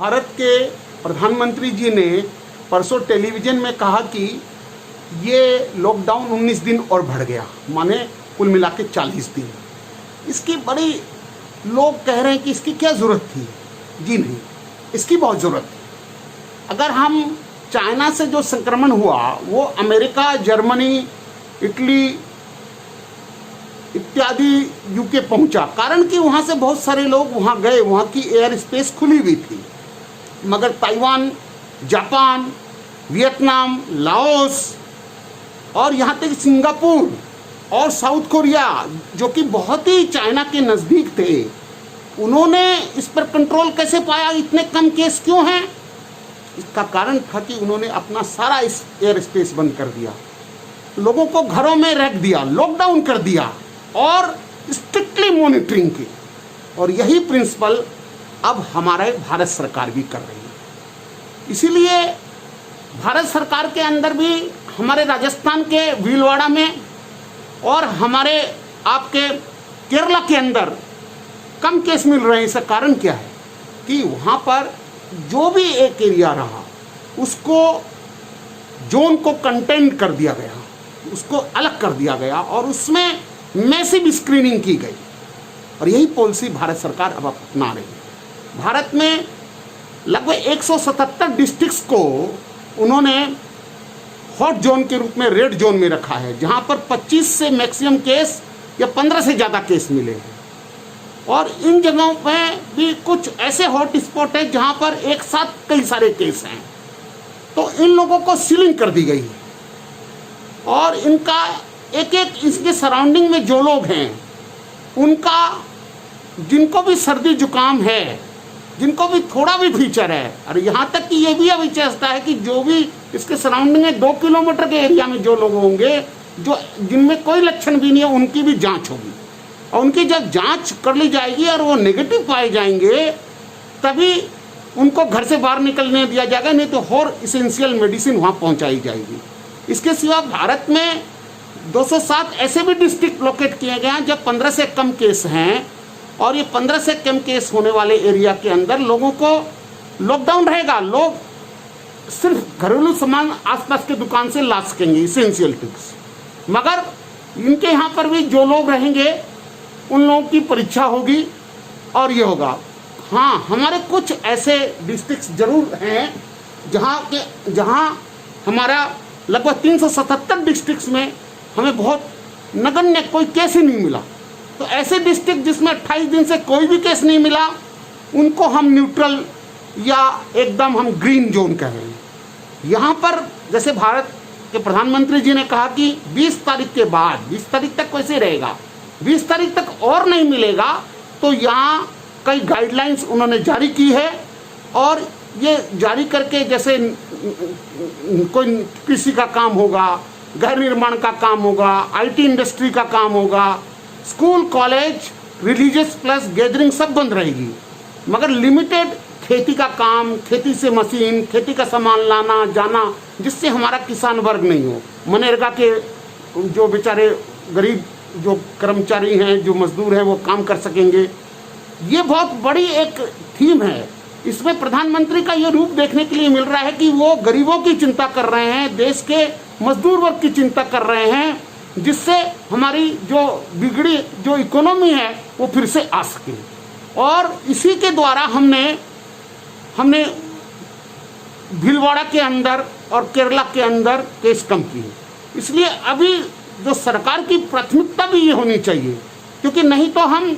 भारत के प्रधानमंत्री जी ने परसों टेलीविज़न में कहा कि ये लॉकडाउन 19 दिन और बढ़ गया, माने कुल मिला के 40 दिन। इसकी बड़ी लोग कह रहे हैं कि इसकी क्या ज़रूरत थी। जी नहीं, इसकी बहुत ज़रूरत थी। अगर हम चाइना से जो संक्रमण हुआ वो अमेरिका, जर्मनी, इटली इत्यादि यूके पहुंचा, कारण कि वहाँ से बहुत सारे लोग वहाँ गए, वहाँ की एयर स्पेस खुली हुई थी। मगर ताइवान, जापान, वियतनाम, लाओस और यहाँ तक सिंगापुर और साउथ कोरिया, जो कि बहुत ही चाइना के नज़दीक थे, उन्होंने इस पर कंट्रोल कैसे पाया? इतने कम केस क्यों हैं? इसका कारण था कि उन्होंने अपना सारा इस एयर स्पेस बंद कर दिया, लोगों को घरों में रख दिया, लॉकडाउन कर दिया और स्ट्रिक्टली मॉनिटरिंग की। और यही प्रिंसिपल अब हमारे भारत सरकार भी कर रही है। इसीलिए भारत सरकार के अंदर भी हमारे राजस्थान के भीलवाड़ा में और हमारे आपके केरला के अंदर कम केस मिल रहे हैं। इसका कारण क्या है कि वहाँ पर जो भी एक एरिया रहा उसको जोन को कंटेन कर दिया गया, उसको अलग कर दिया गया और उसमें मैसिव स्क्रीनिंग की गई। और यही पॉलिसी भारत सरकार अब अपना रही है। भारत में लगभग 177 डिस्ट्रिक्ट्स को उन्होंने हॉट जोन के रूप में रेड जोन में रखा है, जहां पर 25 से मैक्सिमम केस या 15 से ज़्यादा केस मिले हैं। और इन जगहों में भी कुछ ऐसे हॉट स्पॉट है जहां पर एक साथ कई सारे केस हैं, तो इन लोगों को सीलिंग कर दी गई है। और इनका एक एक इसके सराउंडिंग में जो लोग हैं उनका, जिनको भी सर्दी जुकाम है, जिनको भी थोड़ा भी फीचर है, और यहाँ तक कि ये भी अभी चेष्टा है कि जो भी इसके सराउंडिंग में 2 किलोमीटर के एरिया में जो लोग होंगे जो जिनमें कोई लक्षण भी नहीं है, उनकी भी जांच होगी। और उनकी जब जांच कर ली जाएगी और वो नेगेटिव पाए जाएंगे तभी उनको घर से बाहर निकलने दिया जाएगा, नहीं तो और इसेंशियल मेडिसिन वहाँ पहुँचाई जाएगी। इसके सिवा भारत में 207 ऐसे भी डिस्ट्रिक्ट लोकेट किए गए हैं जब 15 से कम केस हैं, और ये 15 से कम केस होने वाले एरिया के अंदर लोगों को लॉकडाउन रहेगा। लोग सिर्फ घरेलू सामान आसपास के दुकान से ला सकेंगे, इसेंशियल थिंग्स। मगर इनके यहाँ पर भी जो लोग रहेंगे उन लोगों की परीक्षा होगी और ये होगा। हाँ, हमारे कुछ ऐसे डिस्ट्रिक्ट्स जरूर हैं जहाँ हमारा लगभग 377 डिस्ट्रिक्ट्स में हमें बहुत नगण्य कोई केस ही नहीं मिला। तो ऐसे डिस्ट्रिक्ट जिसमें 28 दिन से कोई भी केस नहीं मिला, उनको हम न्यूट्रल या एकदम हम ग्रीन जोन कह रहे हैं। यहाँ पर जैसे भारत के प्रधानमंत्री जी ने कहा कि 20 तारीख के बाद, 20 तारीख तक कैसे रहेगा, 20 तारीख तक और नहीं मिलेगा, तो यहाँ कई गाइडलाइंस उन्होंने जारी की है। और ये जारी करके जैसे कोई कृषि का काम होगा, घर निर्माण का काम होगा, आईटी इंडस्ट्री का काम होगा, school, college, religious plus gathering सब बंद रहेगी, मगर लिमिटेड खेती का काम, खेती से मशीन, खेती का सामान लाना जाना, जिससे हमारा किसान वर्ग नहीं हो, मनरेगा के जो बेचारे गरीब जो कर्मचारी हैं, जो मजदूर हैं, वो काम कर सकेंगे। ये बहुत बड़ी एक थीम है। इसमें प्रधानमंत्री का ये रूप देखने के लिए मिल रहा है कि वो गरीबों की चिंता कर रहे हैं, देश के मजदूर वर्ग की चिंता कर रहे हैं, जिससे हमारी जो बिगड़ी जो इकोनॉमी है वो फिर से आ सके। और इसी के द्वारा हमने भीलवाड़ा के अंदर और केरला के अंदर केस कम किए। इसलिए अभी जो सरकार की प्राथमिकता भी ये होनी चाहिए, क्योंकि नहीं तो हम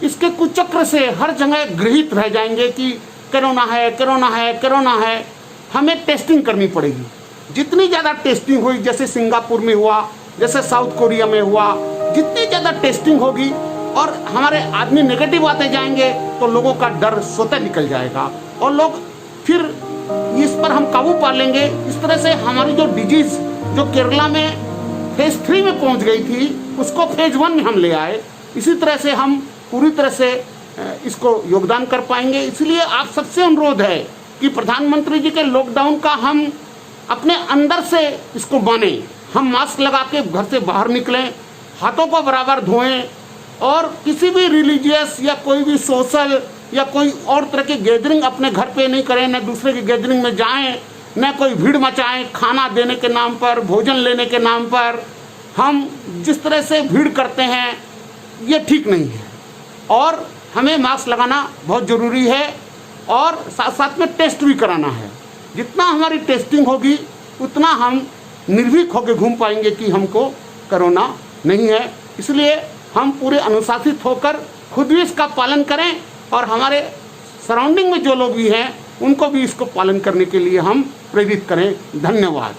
इसके कुचक्र से हर जगह गृहीत रह जाएंगे कि कोरोना है, कोरोना है, कोरोना है। हमें टेस्टिंग करनी पड़ेगी। जितनी ज़्यादा टेस्टिंग हुई, जैसे सिंगापुर में हुआ, जैसे साउथ कोरिया में हुआ, जितनी ज़्यादा टेस्टिंग होगी और हमारे आदमी नेगेटिव आते जाएंगे तो लोगों का डर स्वतः निकल जाएगा और लोग फिर इस पर हम काबू पा लेंगे। इस तरह से हमारी जो डिजीज जो केरला में फेज 3 में पहुंच गई थी, उसको फेज 1 में हम ले आए। इसी तरह से हम पूरी तरह से इसको योगदान कर पाएंगे। इसलिए आप सबसे अनुरोध है कि प्रधानमंत्री जी के लॉकडाउन का हम अपने अंदर से इसको माने। हम मास्क लगा के घर से बाहर निकलें, हाथों को बराबर धोएं और किसी भी रिलीजियस या कोई भी सोशल या कोई और तरह की गैदरिंग अपने घर पे नहीं करें, न दूसरे की गैदरिंग में जाएं, न कोई भीड़ मचाएं। खाना देने के नाम पर, भोजन लेने के नाम पर हम जिस तरह से भीड़ करते हैं ये ठीक नहीं है। और हमें मास्क लगाना बहुत ज़रूरी है और साथ साथ में टेस्ट भी कराना है। जितना हमारी टेस्टिंग होगी उतना हम निर्भीक होकर घूम पाएंगे कि हमको कोरोना नहीं है। इसलिए हम पूरे अनुशासित होकर खुद भी इसका पालन करें और हमारे सराउंडिंग में जो लोग भी हैं उनको भी इसको पालन करने के लिए हम प्रेरित करें। धन्यवाद।